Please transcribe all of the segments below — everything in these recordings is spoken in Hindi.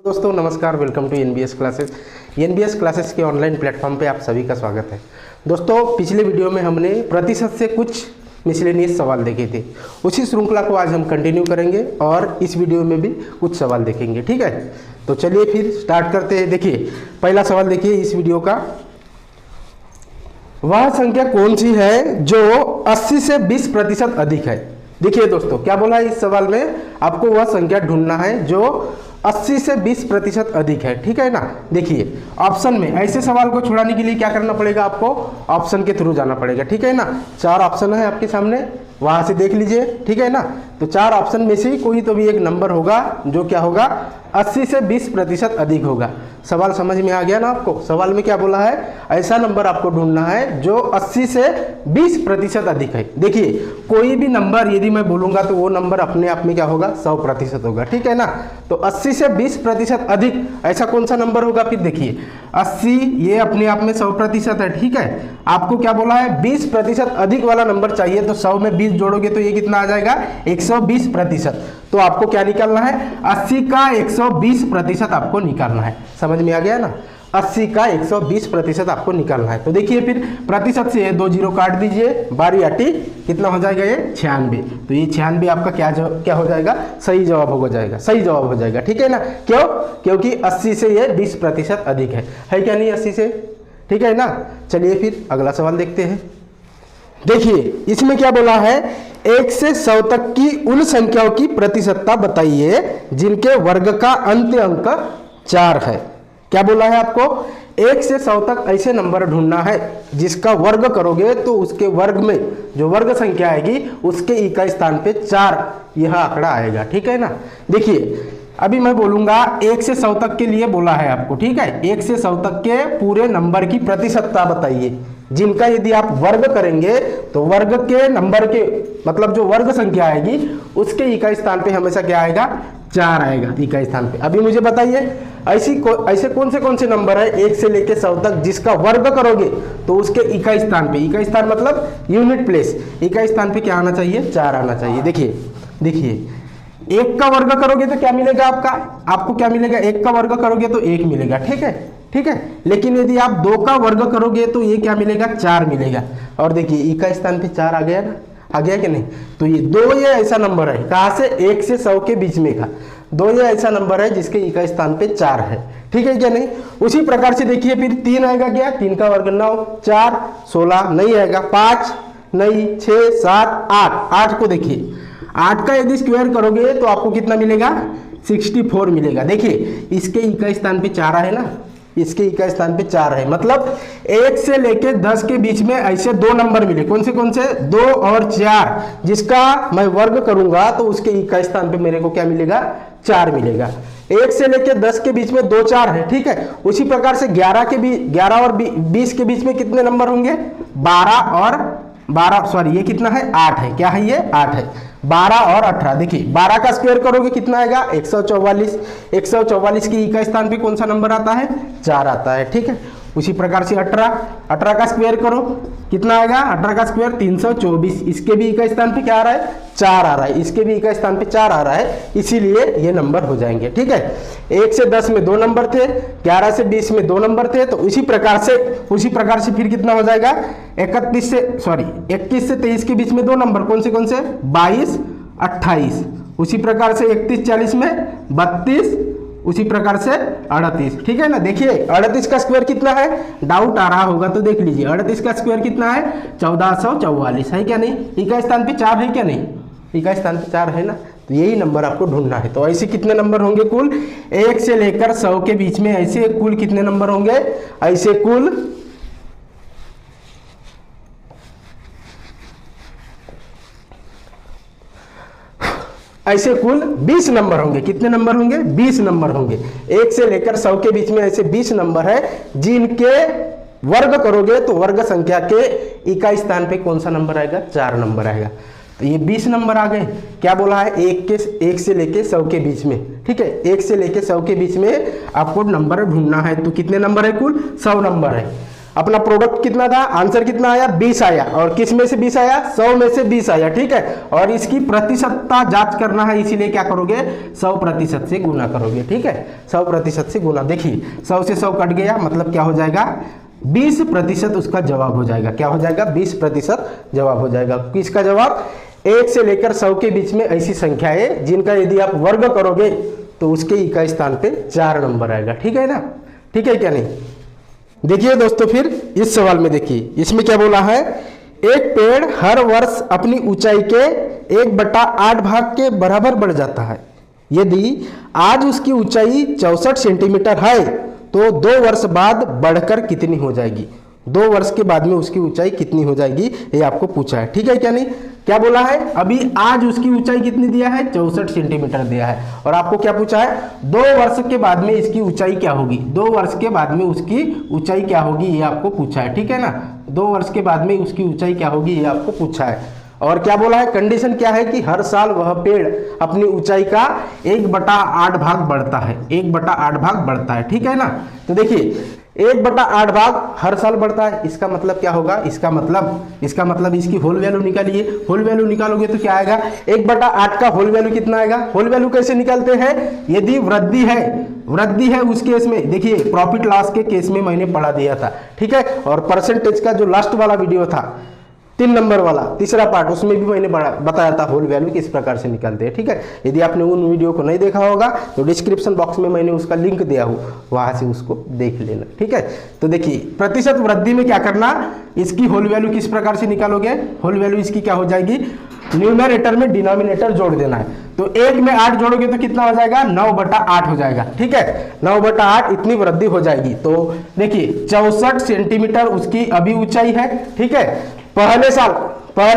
दोस्तों नमस्कार, welcome to NBS classes. NBS classes के ऑनलाइन प्लेटफॉर्म पे आप सभी का स्वागत है। दोस्तों पिछले वीडियो में हमने प्रतिशत से कुछ मिसलेनियस सवाल देखे थे, उसी श्रृंखला को आज हम कंटिन्यू करेंगे और इस वीडियो में भी कुछ सवाल देखेंगे। ठीक है, तो चलिए फिर स्टार्ट करते हैं। देखिए पहला सवाल देखिए इस वीडियो का, वह संख्या कौन सी है जो 80 से 20% अधिक है। देखिए दोस्तों क्या बोला है इस सवाल में, आपको वह संख्या ढूंढना है जो 80 से 20% अधिक है। ठीक है ना, देखिए ऑप्शन में ऐसे सवाल को छुड़ाने के लिए क्या करना पड़ेगा, आपको ऑप्शन के थ्रू जाना पड़ेगा। ठीक है ना, 4 ऑप्शन है आपके सामने, वहां से देख लीजिए। ठीक है ना, तो 4 ऑप्शन में से कोई तो भी एक नंबर होगा जो क्या होगा 80 से 20% अधिक होगा। सवाल समझ में आ गया ना आपको। सवाल में क्या बोला है, ऐसा नंबर आपको ढूंढना है जो 80 से 20% अधिक है। देखिए कोई भी नंबर यदि मैं बोलूंगा तो वो नंबर अपने आप में क्या होगा 100% होगा। ठीक है ना, तो 80 से 20% अधिक ऐसा कौन सा नंबर होगा। फिर देखिए 80 ये अपने आप में 100% है। ठीक है, आपको क्या बोला है 20% अधिक वाला नंबर चाहिए, तो 100 में 20 जोड़ोगे तो ये कितना आ जाएगा 120%। तो आपको क्या निकालना है 80 का 120% आपको निकालना है। समझ में आ गया ना, 80 का 120% आपको निकालना है। तो देखिए फिर प्रतिशत से 2 जीरो काट दीजिए, बारी आटी कितना हो जाएगा ये 96। तो ये 96 आपका क्या हो जाएगा, सही जवाब हो जाएगा, सही जवाब हो जाएगा। ठीक है ना, क्यों, क्योंकि 80 से ये 20% अधिक है क्या नहीं 80 से। ठीक है ना, चलिए फिर अगला सवाल देखते हैं। देखिए इसमें क्या बोला है, 1 से 100 तक की उन संख्याओं की प्रतिशतता बताइए जिनके वर्ग का अंत्य अंक 4 है। क्या बोला है आपको, 1 से 100 तक ऐसे नंबर ढूंढना है जिसका वर्ग करोगे तो उसके वर्ग में जो वर्ग संख्या आएगी उसके इकाई स्थान पे 4 यह आंकड़ा आएगा। ठीक है ना, देखिए अभी मैं बोलूंगा 1 से 100 तक के लिए बोला है आपको। ठीक है, 1 से 100 तक के पूरे नंबर की प्रतिशतता बताइए जिनका यदि आप वर्ग करेंगे तो वर्ग के नंबर के मतलब जो वर्ग संख्या आएगी उसके इकाई स्थान पे हमेशा क्या आएगा 4 आएगा इकाई स्थान पे। अभी मुझे बताइए ऐसे कौन से नंबर है 1 से लेके 100 तक जिसका वर्ग करोगे तो उसके इकाई स्थान पे, इकाई स्थान मतलब यूनिट प्लेस, इकाई स्थान पे क्या आना चाहिए 4 आना चाहिए। देखिए 1 का वर्ग करोगे तो क्या मिलेगा आपको क्या मिलेगा, 1 का वर्ग करोगे तो 1 मिलेगा। ठीक है, लेकिन यदि आप 2 का वर्ग करोगे तो ये क्या मिलेगा 4 मिलेगा। और देखिए इकाई स्थान पे 4 आ गया ना, आ गया कि नहीं। तो ये 2 ये ऐसा नंबर है, कहाँ से 1 से 100 के बीच में का 2 ये ऐसा नंबर है जिसके इकाई स्थान पे 4 है। ठीक है क्या नहीं। उसी प्रकार से देखिए फिर 3 आएगा क्या, 3 का वर्ग 9, 4 16 नहीं आएगा, 5 नहीं, 6 7 8 को देखिए 8 का यदि स्क्वायर करोगे तो आपको कितना मिलेगा 64 मिलेगा। देखिए इसके इकाई स्थान पे 4 है ना, इसके इकाई स्थान पे 4 है, मतलब 1 से लेके 10 के बीच में ऐसे 2 नंबर मिले। कौन से 2 और 4 जिसका मैं वर्ग करूंगा तो उसके इकाई स्थान पे मेरे को क्या मिलेगा 4 मिलेगा। 1 से लेके 10 के बीच में 2 4 है। ठीक है, उसी प्रकार से 11 और 20 के बीच में कितने नंबर होंगे 12 सॉरी ये कितना है 8 है। क्या है ये 8 है। 12 और 18 देखिए 12 का स्क्वायर करोगे कितना आएगा 144। 144 की इकाई स्थान पे कौन सा नंबर आता है 4 आता है। ठीक है, उसी प्रकार से 18 का स्क्वायर करो कितना आएगा, 18 का स्क्वायर 324। इसके भी इकाई स्थान पे क्या आ रहा है 4 आ रहा है, इसके भी इकाई स्थान पे 4 आ रहा है, इसीलिए ये नंबर हो जाएंगे। ठीक है, 1 से 10 में 2 नंबर थे, 11 से 20 में 2 नंबर थे, तो उसी प्रकार से फिर कितना हो जाएगा 21 से 23 के बीच में 2 नंबर कौन से 22 28। उसी प्रकार से 31 40 में 32, उसी प्रकार से 38। ठीक है ना, देखिए 38 का स्क्वायर कितना है, डाउट आ रहा होगा तो देख लीजिए 38 का स्क्वायर कितना है 1444 है क्या नहीं, इकाई स्थान पे 4 है क्या नहीं, इकाई स्थान पे 4 है ना। तो यही नंबर आपको ढूंढना है। तो ऐसे कितने नंबर होंगे कुल 1 से लेकर 100 के बीच में ऐसे कुल कितने नंबर होंगे, ऐसे कुल 20 नंबर होंगे। कितने नंबर होंगे 20 नंबर होंगे। 1 से लेकर 100 के बीच में ऐसे 20 नंबर है जिनके वर्ग करोगे तो वर्ग संख्या के इकाई स्थान पे कौन सा नंबर आएगा 4 नंबर आएगा। तो ये 20 नंबर आ गए। क्या बोला है 1 से लेके 100 के बीच में। ठीक है, 1 से लेके 100 के बीच में आपको नंबर ढूंढना है। तो कितने नंबर है कुल 100 नंबर है। अपना प्रोडक्ट कितना था, आंसर कितना आया 20 आया, और किस में से 20 आया, 100 में से 20 आया, ठीक है। और इसकी प्रतिशतता जांच करना है, इसीलिए क्या करोगे 100% से गुना करोगे, ठीक है, 100% से गुना। देखिए 100 से 100 कट गया, मतलब क्या हो जाएगा 20% उसका जवाब हो जाएगा। क्या हो जाएगा 20% जवाब हो जाएगा। किसका जवाब, 1 से लेकर 100 के बीच में ऐसी संख्या है जिनका यदि आप वर्ग करोगे तो उसके इकाई स्थान पे 4 नंबर आएगा, ठीक है ना, ठीक है क्या नहीं। देखिए दोस्तों फिर इस सवाल में देखिए, इसमें क्या बोला है, एक पेड़ हर वर्ष अपनी ऊंचाई के 1/8 भाग के बराबर बढ़ जाता है। यदि आज उसकी ऊंचाई 64 सेंटीमीटर है तो 2 वर्ष बाद बढ़कर कितनी हो जाएगी। 2 वर्ष के बाद में उसकी ऊंचाई कितनी हो जाएगी, ये आपको पूछा है, ठीक है क्या नहीं। क्या बोला है, अभी आज उसकी ऊंचाई कितनी दिया है 64 सेंटीमीटर दिया है, और आपको क्या पूछा है 2 वर्ष के बाद में इसकी ऊंचाई क्या होगी, 2 वर्ष के बाद में उसकी ऊंचाई क्या होगी ये आपको पूछा है, ठीक है ना। 2 वर्ष के बाद में उसकी ऊंचाई क्या होगी ये आपको पूछा है। और क्या बोला है, कंडीशन क्या है कि हर साल वह पेड़ अपनी ऊंचाई का 1/8 भाग बढ़ता है, 1/8 भाग बढ़ता है, ठीक है ना। तो देखिए 1/8 भाग हर साल बढ़ता है, इसका मतलब क्या होगा, इसका मतलब इसकी होल वैल्यू निकालिए। होल वैल्यू निकालोगे तो क्या आएगा, 1/8 का होल वैल्यू कितना आएगा। होल वैल्यू कैसे निकालते हैं, यदि वृद्धि है उस केस में, देखिए प्रॉफिट लॉस के केस में मैंने पढ़ा दिया था, ठीक है। और परसेंटेज का जो लास्ट वाला वीडियो था 3 नंबर वाला तीसरा पार्ट, उसमें भी मैंने बताया था होल वैल्यू किस प्रकार से निकालते हैं, ठीक है। यदि आपने उन वीडियो को नहीं देखा होगा तो डिस्क्रिप्शन बॉक्स में मैंने उसका लिंक दिया हूँ, वहां से उसको देख लेना, ठीक है। तो देखिए प्रतिशत वृद्धि में क्या करना, इसकी होल वैल्यू किस प्रकार से निकालोगे, होल वैल्यू इसकी क्या हो जाएगी, न्यूमरेटर में डिनोमिनेटर जोड़ देना है। तो 1 में 8 जोड़ोगे तो कितना हो जाएगा 9/8 हो जाएगा, ठीक है, 9/8 इतनी वृद्धि हो जाएगी। तो देखिए 64 सेंटीमीटर उसकी अभी ऊंचाई है, ठीक है। पहले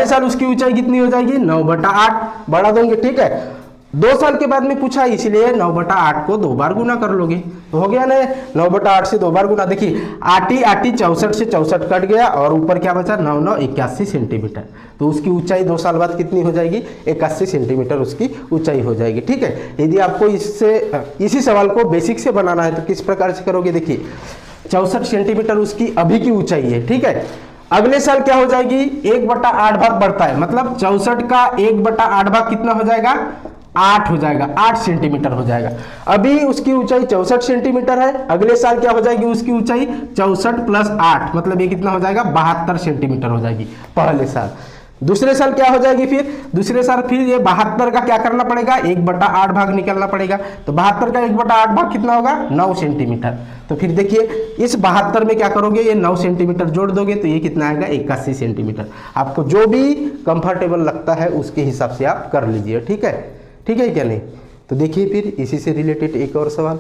साल उसकी ऊंचाई कितनी हो जाएगी 9/8 बढ़ा दोगे, ठीक है। 2 साल के बाद में पूछा, इसलिए 9/8 को 2 बार गुना कर लोगे तो हो गया ना, 9/8 से 2 बार गुना। देखिए आटी 64 से 64 कट गया, और ऊपर क्या बचा 9 9 81 सेंटीमीटर। तो उसकी ऊंचाई 2 साल बाद कितनी हो जाएगी 81 सेंटीमीटर उसकी ऊंचाई हो जाएगी, ठीक है। यदि आपको इसी सवाल को बेसिक से बनाना है तो किस प्रकार से करोगे, देखिए 64 सेंटीमीटर उसकी अभी की ऊंचाई है, ठीक है। अगले साल क्या हो जाएगी 1/8 भाग बढ़ता है, मतलब 64 का 1/8 भाग कितना हो जाएगा 8 हो जाएगा, 8 सेंटीमीटर हो जाएगा। अभी उसकी ऊंचाई 64 सेंटीमीटर है, अगले साल क्या हो जाएगी उसकी ऊंचाई 64 + 8, मतलब ये कितना हो जाएगा 72 सेंटीमीटर हो जाएगी पहले साल। दूसरे साल क्या हो जाएगी, दूसरे साल फिर ये 72 का क्या करना पड़ेगा 1/8 भाग निकालना पड़ेगा। तो 72 का 1/8 भाग कितना होगा 9 सेंटीमीटर। तो फिर देखिए इस 72 में क्या करोगे, ये 9 सेंटीमीटर जोड़ दोगे तो ये कितना आएगा 81 सेंटीमीटर। आपको जो भी कंफर्टेबल लगता है उसके हिसाब से आप कर लीजिए, ठीक है, ठीक है क्या नहीं। तो देखिए फिर इसी से रिलेटेड एक और सवाल,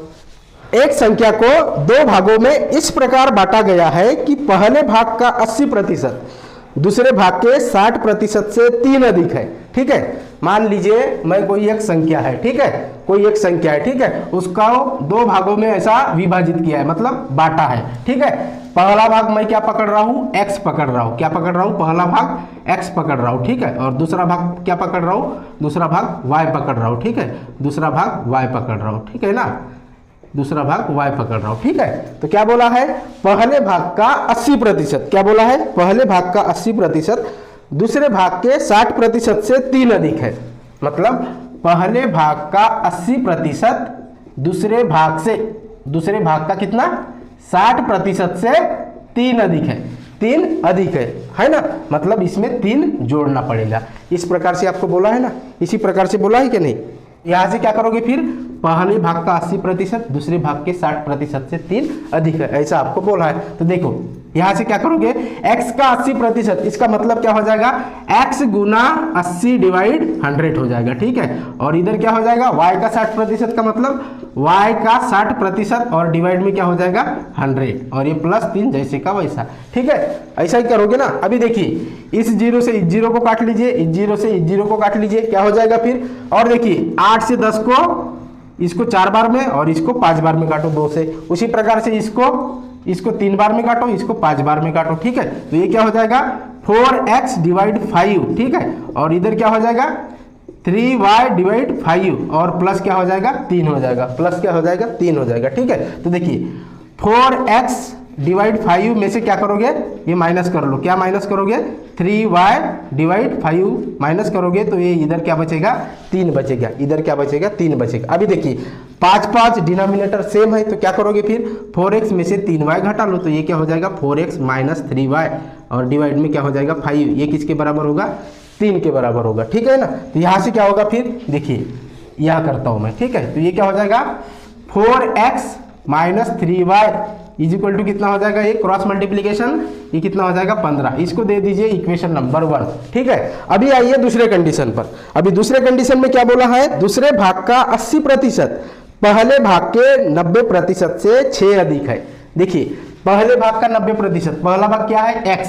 एक संख्या को 2 भागों में इस प्रकार बांटा गया है कि पहले भाग का 80% दूसरे भाग के 60% से 3 अधिक है, ठीक है। मान लीजिए मैं कोई एक संख्या है, ठीक है, कोई एक संख्या है, ठीक है, उसका 2 भागों में ऐसा विभाजित किया है, मतलब बांटा है, ठीक है। पहला भाग मैं क्या पकड़ रहा हूँ x पकड़ रहा हूँ, क्या पकड़ रहा हूँ पहला भाग x पकड़ रहा हूँ, ठीक है। और दूसरा भाग क्या पकड़ रहा हूँ, दूसरा भाग y पकड़ रहा हूँ, ठीक है, दूसरा भाग y पकड़ रहा हूँ, ठीक है ना, दूसरा भाग y पकड़ रहा हूं, ठीक है। तो क्या बोला है पहले भाग का 80%, क्या बोला है पहले भाग का 80% दूसरे भाग के 60% से 3 अधिक है, मतलब पहले भाग का 80% दूसरे भाग का कितना 60% से 3 अधिक है, 3 अधिक है ना, मतलब इसमें 3 जोड़ना पड़ेगा। इस प्रकार से आपको बोला है ना, इसी प्रकार से बोला है कि नहीं। यहां से क्या करोगे फिर पहले भाग का 80% दूसरे भाग के 60% से 3 अधिक है, ऐसा आपको बोला है। तो देखो यहां से क्या करोगे x का 80%, इसका मतलब क्या हो जाएगा x गुना 80 डिवाइड 100 हो जाएगा, ठीक है। और इधर क्या हो जाएगा y का 60% का मतलब y का 60% और डिवाइड में क्या हो जाएगा 100, और ये +3 जैसे का वैसा, ठीक है। ऐसा ही करोगे ना। अभी देखिए इस 0 से इस 0 को काट लीजिए, इस 0 से इस 0 को काट लीजिए, क्या हो जाएगा फिर। और देखिए 8 से 10 को इसको 4 बार में और इसको 5 बार में काटो 2 से, उसी प्रकार से इसको 3 बार में काटो, इसको 5 बार में काटो, ठीक है। तो ये क्या हो जाएगा 4x डिवाइड 5, ठीक है। और इधर क्या हो जाएगा 3y डिवाइड 5 और प्लस क्या हो जाएगा 3 हो जाएगा, प्लस क्या हो जाएगा 3 हो जाएगा, ठीक है। तो देखिए 4x डिवाइड 5 में से क्या करोगे, ये माइनस कर लो। क्या माइनस करोगे, 3y डिवाइड 5 माइनस करोगे तो ये इधर क्या बचेगा, 3 बचेगा। इधर क्या बचेगा, 3 बचेगा। अभी देखिए 5 5 डिनोमिनेटर सेम है तो क्या करोगे फिर, 4x में से 3y घटा लो तो ये क्या हो जाएगा 4x माइनस 3y और डिवाइड में क्या हो जाएगा 5। ये किसके बराबर होगा, 3 के बराबर होगा। ठीक है ना। तो यहाँ से क्या होगा फिर, देखिए यहाँ करता हूँ मैं। ठीक है, तो ये क्या हो जाएगा 4x minus 3y is equal to कितना हो जाएगा, ये क्रॉस मल्टीप्लीकेशन, ये कितना हो जाएगा 15। इसको दे दीजिए इक्वेशन नंबर 1। ठीक है, अभी आइए दूसरे कंडीशन पर। अभी दूसरे कंडीशन में क्या बोला है, दूसरे भाग का 80% पहले भाग के 90% से 6 अधिक है। देखिए पहले भाग का 90%, पहला भाग क्या है x,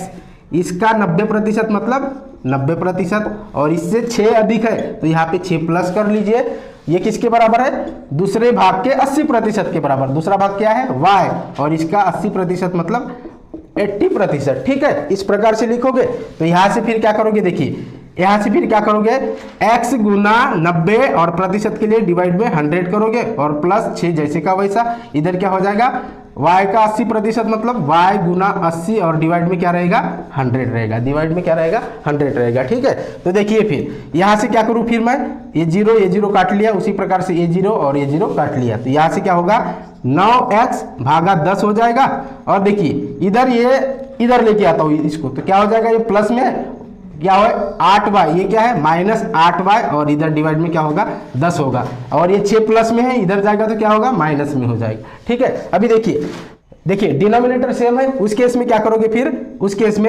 इसका 90% मतलब 90% और इससे 6 अधिक है तो यहाँ पे 6 प्लस कर लीजिए। ये किसके बराबर है, दूसरे भाग के 80% के बराबर। दूसरा भाग क्या है y और इसका 80% मतलब 80%। ठीक है, इस प्रकार से लिखोगे तो यहाँ से फिर क्या करोगे, देखिए यहाँ से फिर क्या करोगे, x गुना 90 और प्रतिशत के लिए डिवाइड में 100 करोगे और प्लस 6 जैसे का वैसा। इधर क्या हो जाएगा, y का 80% मतलब y गुना 80 और डिवाइड में क्या रहेगा 100 रहेगा। डिवाइड में क्या रहेगा 100 रहेगा। ठीक है, तो देखिए फिर यहाँ से क्या करूँ, फिर मैं ये 0 काट लिया, उसी प्रकार से ये 0 और ये 0 काट लिया तो यहाँ से क्या होगा 9x भागा 10 हो जाएगा। और देखिए इधर ये इधर लेके आता हूँ इसको तो क्या हो जाएगा, ये प्लस में क्या हो 8y, ये क्या है माइनस 8y और इधर डिवाइड में क्या होगा 10 होगा और ये 6 प्लस में है, इधर जाएगा तो क्या होगा माइनस में हो जाएगा। ठीक है, अभी देखिए डिनोमिनेटर सेम है, उस केस में क्या करोगे फिर, उस केस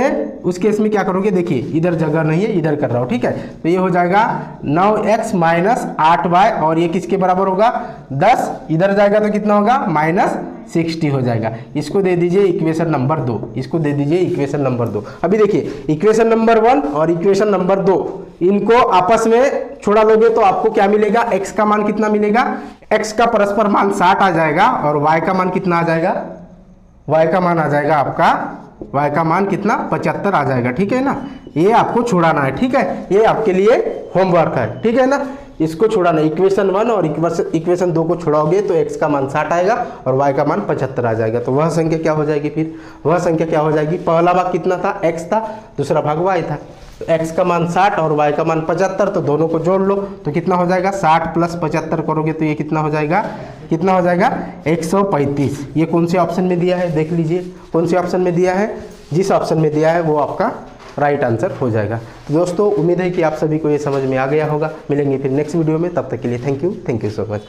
में क्या करोगे, देखिए इधर जगह नहीं है इधर कर रहा हूँ। ठीक है, तो ये हो जाएगा 9x माइनस 8y और ये किसके बराबर होगा 10, इधर जाएगा तो कितना होगा माइनस 60 हो जाएगा। इसको दे दीजिए इक्वेशन नंबर 2, इसको दे दीजिए इक्वेशन नंबर 2। अभी देखिए इक्वेशन नंबर 1 और इक्वेशन नंबर 2 इनको आपस में छोड़ा लोगे तो आपको क्या मिलेगा, x का मान कितना मिलेगा, x का परस्पर मान 60 आ जाएगा और y का मान कितना आ जाएगा, y का मान आ जाएगा आपका, y का मान कितना 75 आ जाएगा। ठीक है ना, ये आपको छुड़ाना है। ठीक है, ये आपके लिए होमवर्क है। ठीक है ना, इसको छुड़ाना, इक्वेशन 1 और इक्वेशन 2 को छुड़ाओगे तो x का मान 60 आएगा और y का मान 75 आ जाएगा। तो वह संख्या क्या हो जाएगी, फिर वह संख्या क्या हो जाएगी, पहला भाग कितना था x था, दूसरा भाग y था। तो x का मान 60 और y का मान 75 तो दोनों को जोड़ लो तो कितना हो जाएगा 60 प्लस 75 करोगे तो ये कितना हो जाएगा 135। ये कौन से ऑप्शन में दिया है, देख लीजिए कौन से ऑप्शन में दिया है, जिस ऑप्शन में दिया है वो आपका राइट आंसर हो जाएगा। तो दोस्तों उम्मीद है कि आप सभी को ये समझ में आ गया होगा। मिलेंगे फिर नेक्स्ट वीडियो में, तब तक के लिए थैंक यू सो मच।